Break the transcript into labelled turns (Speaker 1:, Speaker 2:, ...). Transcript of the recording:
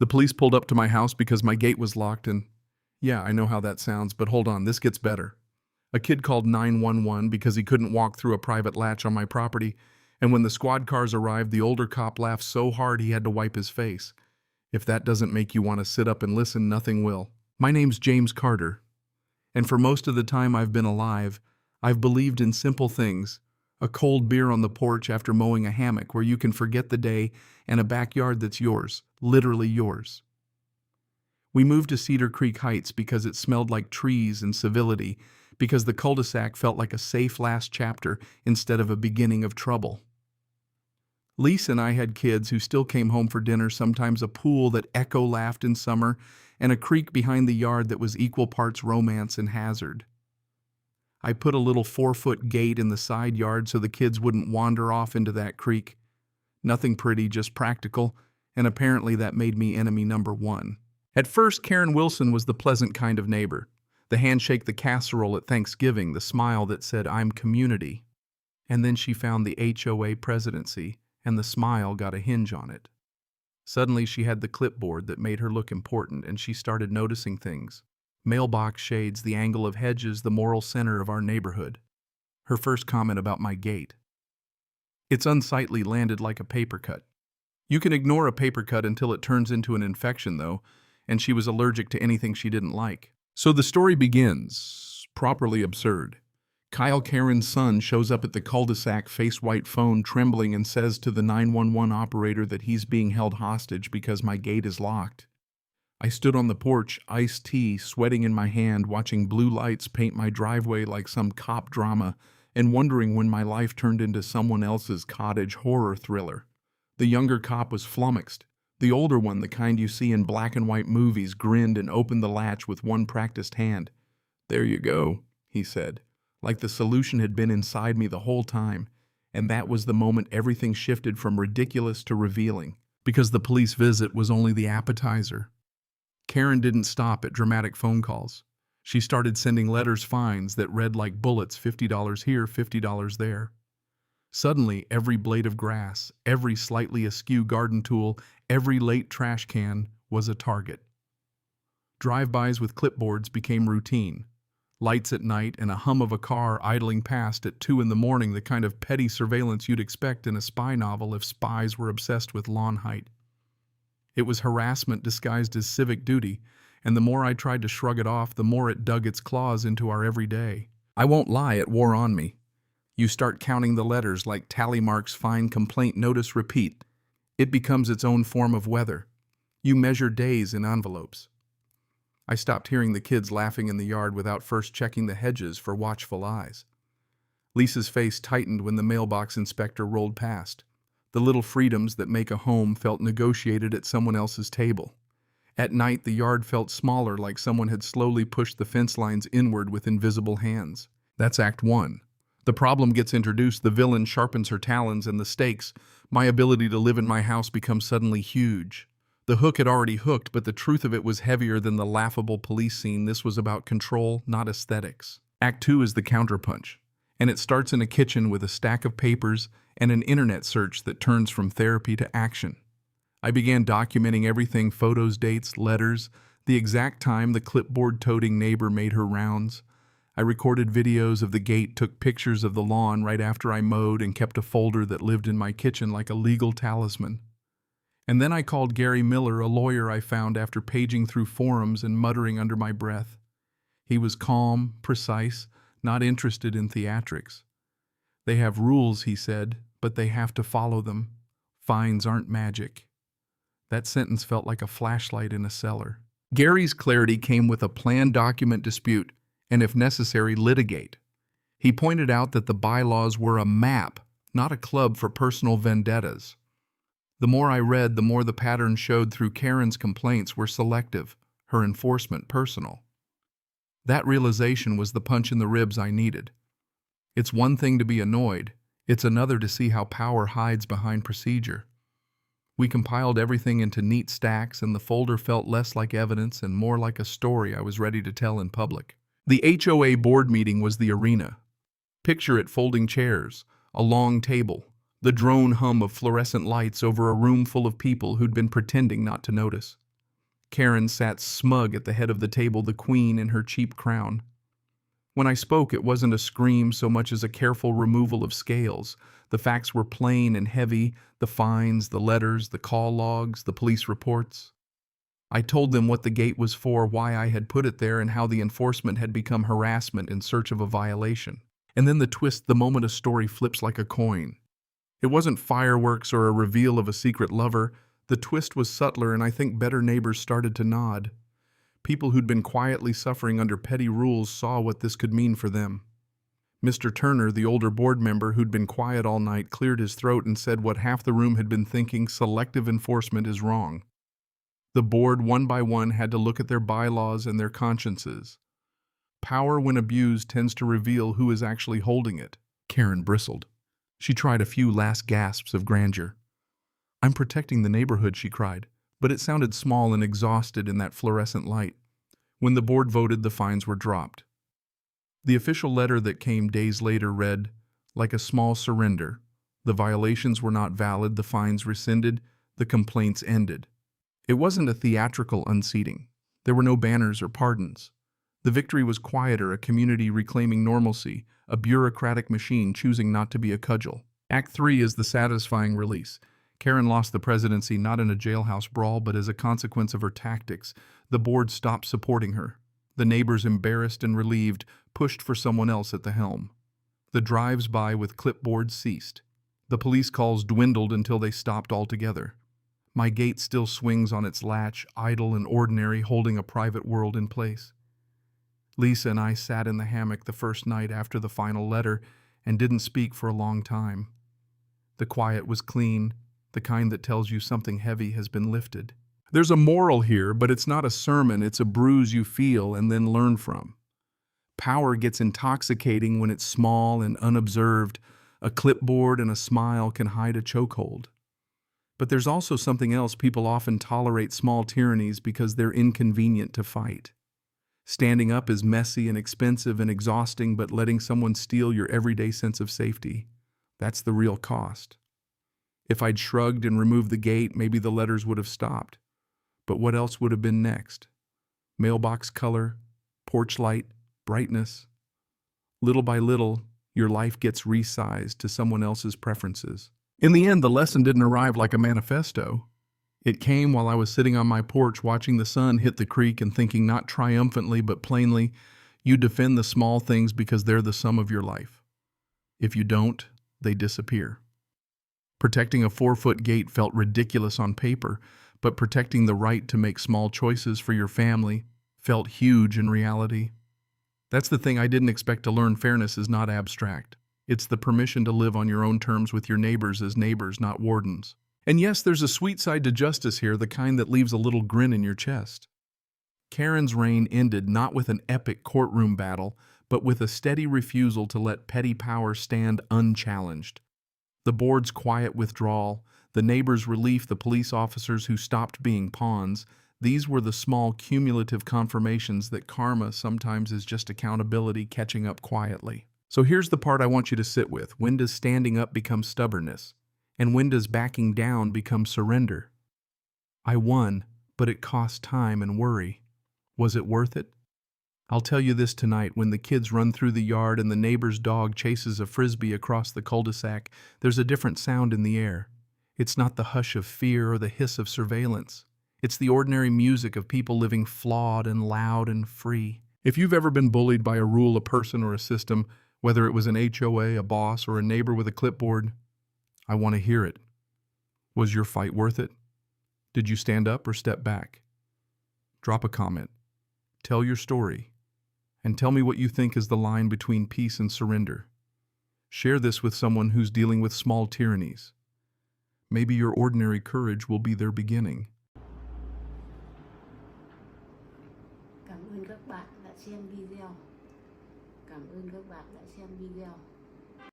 Speaker 1: The police pulled up to my house because my gate was locked and, yeah, I know how that sounds, but hold on, this gets better. A kid called 911 because he couldn't walk through a private latch on my property, and when the squad cars arrived, the older cop laughed so hard he had to wipe his face. If that doesn't make you want to sit up and listen, nothing will. My name's James Carter, and for most of the time I've been alive, I've believed in simple things. A cold beer on the porch after mowing a hammock where you can forget the day, and a backyard that's yours, literally yours. We moved to Cedar Creek Heights because it smelled like trees and civility, because the cul-de-sac felt like a safe last chapter instead of a beginning of trouble. Lisa and I had kids who still came home for dinner, sometimes a pool that echo-laughed in summer, and a creek behind the yard that was equal parts romance and hazard. I put a little 4-foot gate in the side yard so the kids wouldn't wander off into that creek. Nothing pretty, just practical, and apparently that made me enemy number one. At first, Karen Wilson was the pleasant kind of neighbor. The handshake, the casserole at Thanksgiving, the smile that said, "I'm community." And then she found the HOA presidency, and the smile got a hinge on it. Suddenly she had the clipboard that made her look important, and she started noticing things. Mailbox shades, the angle of hedges, the moral center of our neighborhood. Her first comment about my gate. It's unsightly landed like a paper cut. You can ignore a paper cut until it turns into an infection, though, and she was allergic to anything she didn't like. So the story begins, properly absurd. Kyle Karen's son shows up at the cul-de-sac, face-white phone trembling, and says to the 911 operator that he's being held hostage because my gate is locked. I stood on the porch, iced tea, sweating in my hand, watching blue lights paint my driveway like some cop drama, and wondering when my life turned into someone else's cottage horror thriller. The younger cop was flummoxed. The older one, the kind you see in black and white movies, grinned and opened the latch with one practiced hand. "There you go," he said, like the solution had been inside me the whole time, and that was the moment everything shifted from ridiculous to revealing, because the police visit was only the appetizer. Karen didn't stop at dramatic phone calls. She started sending letters, fines that read like bullets, $50 here, $50 there. Suddenly, every blade of grass, every slightly askew garden tool, every late trash can was a target. Drive-bys with clipboards became routine. Lights at night and a hum of a car idling past at 2 in the morning, the kind of petty surveillance you'd expect in a spy novel if spies were obsessed with lawn height. It was harassment disguised as civic duty, and the more I tried to shrug it off, the more it dug its claws into our everyday. I won't lie, it wore on me. You start counting the letters like tally marks, fine, complaint, notice, repeat. It becomes its own form of weather. You measure days in envelopes. I stopped hearing the kids laughing in the yard without first checking the hedges for watchful eyes. Lisa's face tightened when the mailbox inspector rolled past. The little freedoms that make a home felt negotiated at someone else's table. At night, the yard felt smaller, like someone had slowly pushed the fence lines inward with invisible hands. That's Act 1. The problem gets introduced, the villain sharpens her talons, and the stakes, my ability to live in my house, becomes suddenly huge. The hook had already hooked, but the truth of it was heavier than the laughable police scene. This was about control, not aesthetics. Act 2 is the counterpunch, and it starts in a kitchen with a stack of papers and an internet search that turns from therapy to action. I began documenting everything: photos, dates, letters, the exact time the clipboard-toting neighbor made her rounds. I recorded videos of the gate, took pictures of the lawn right after I mowed, and kept a folder that lived in my kitchen like a legal talisman. And then I called Gary Miller, a lawyer I found after paging through forums and muttering under my breath. He was calm, precise, not interested in theatrics. "They have rules," he said, "but they have to follow them. Fines aren't magic." That sentence felt like a flashlight in a cellar. Gary's clarity came with a plan: document dispute, and if necessary, litigate. He pointed out that the bylaws were a map, not a club for personal vendettas. The more I read, the more the pattern showed through. Karen's complaints were selective, her enforcement personal. That realization was the punch in the ribs I needed. It's one thing to be annoyed, it's another to see how power hides behind procedure. We compiled everything into neat stacks, and the folder felt less like evidence and more like a story I was ready to tell in public. The HOA board meeting was the arena. Picture it: folding chairs, a long table, the drone hum of fluorescent lights over a room full of people who'd been pretending not to notice. Karen sat smug at the head of the table, the queen in her cheap crown. When I spoke, it wasn't a scream so much as a careful removal of scales. The facts were plain and heavy, the fines, the letters, the call logs, the police reports. I told them what the gate was for, why I had put it there, and how the enforcement had become harassment in search of a violation. And then the twist, the moment a story flips like a coin. It wasn't fireworks or a reveal of a secret lover. The twist was subtler, and I think better neighbors started to nod. People who'd been quietly suffering under petty rules saw what this could mean for them. Mr. Turner, the older board member who'd been quiet all night, cleared his throat and said what half the room had been thinking: selective enforcement is wrong. The board, one by one, had to look at their bylaws and their consciences. Power, when abused, tends to reveal who is actually holding it. Karen bristled. She tried a few last gasps of grandeur. "I'm protecting the neighborhood," she cried, but it sounded small and exhausted in that fluorescent light. When the board voted, the fines were dropped. The official letter that came days later read, like a small surrender. The violations were not valid, the fines rescinded, the complaints ended. It wasn't a theatrical unseating. There were no banners or pardons. The victory was quieter, a community reclaiming normalcy, a bureaucratic machine choosing not to be a cudgel. Act 3 is the satisfying release. Karen lost the presidency not in a jailhouse brawl, but as a consequence of her tactics. The board stopped supporting her. The neighbors, embarrassed and relieved, pushed for someone else at the helm. The drives-by with clipboards ceased. The police calls dwindled until they stopped altogether. My gate still swings on its latch, idle and ordinary, holding a private world in place. Lisa and I sat in the hammock the first night after the final letter and didn't speak for a long time. The quiet was clean, the kind that tells you something heavy has been lifted. There's a moral here, but it's not a sermon, it's a bruise you feel and then learn from. Power gets intoxicating when it's small and unobserved. A clipboard and a smile can hide a chokehold. But there's also something else. People often tolerate small tyrannies because they're inconvenient to fight. Standing up is messy and expensive and exhausting, but letting someone steal your everyday sense of safety, that's the real cost. If I'd shrugged and removed the gate, maybe the letters would have stopped. But what else would have been next? Mailbox color, porch light, brightness. Little by little, your life gets resized to someone else's preferences. In the end, the lesson didn't arrive like a manifesto. It came while I was sitting on my porch watching the sun hit the creek and thinking, not triumphantly but plainly, you defend the small things because they're the sum of your life. If you don't, they disappear. Protecting a 4-foot gate felt ridiculous on paper, but protecting the right to make small choices for your family felt huge in reality. That's the thing I didn't expect to learn. Fairness is not abstract. It's the permission to live on your own terms with your neighbors as neighbors, not wardens. And yes, there's a sweet side to justice here, the kind that leaves a little grin in your chest. Karen's reign ended not with an epic courtroom battle, but with a steady refusal to let petty power stand unchallenged. The board's quiet withdrawal, the neighbors' relief, the police officers who stopped being pawns, these were the small cumulative confirmations that karma sometimes is just accountability catching up quietly. So here's the part I want you to sit with. When does standing up become stubbornness? And when does backing down become surrender? I won, but it cost time and worry. Was it worth it? I'll tell you this tonight, when the kids run through the yard and the neighbor's dog chases a frisbee across the cul-de-sac, there's a different sound in the air. It's not the hush of fear or the hiss of surveillance. It's the ordinary music of people living flawed and loud and free. If you've ever been bullied by a rule, a person, or a system, whether it was an HOA, a boss, or a neighbor with a clipboard, I want to hear it. Was your fight worth it? Did you stand up or step back? Drop a comment. Tell your story. And tell me what you think is the line between peace and surrender. Share this with someone who's dealing with small tyrannies. Maybe your ordinary courage will be their beginning.
Speaker 2: Cảm ơn các bạn đã xem video. Cảm ơn các bạn đã xem video.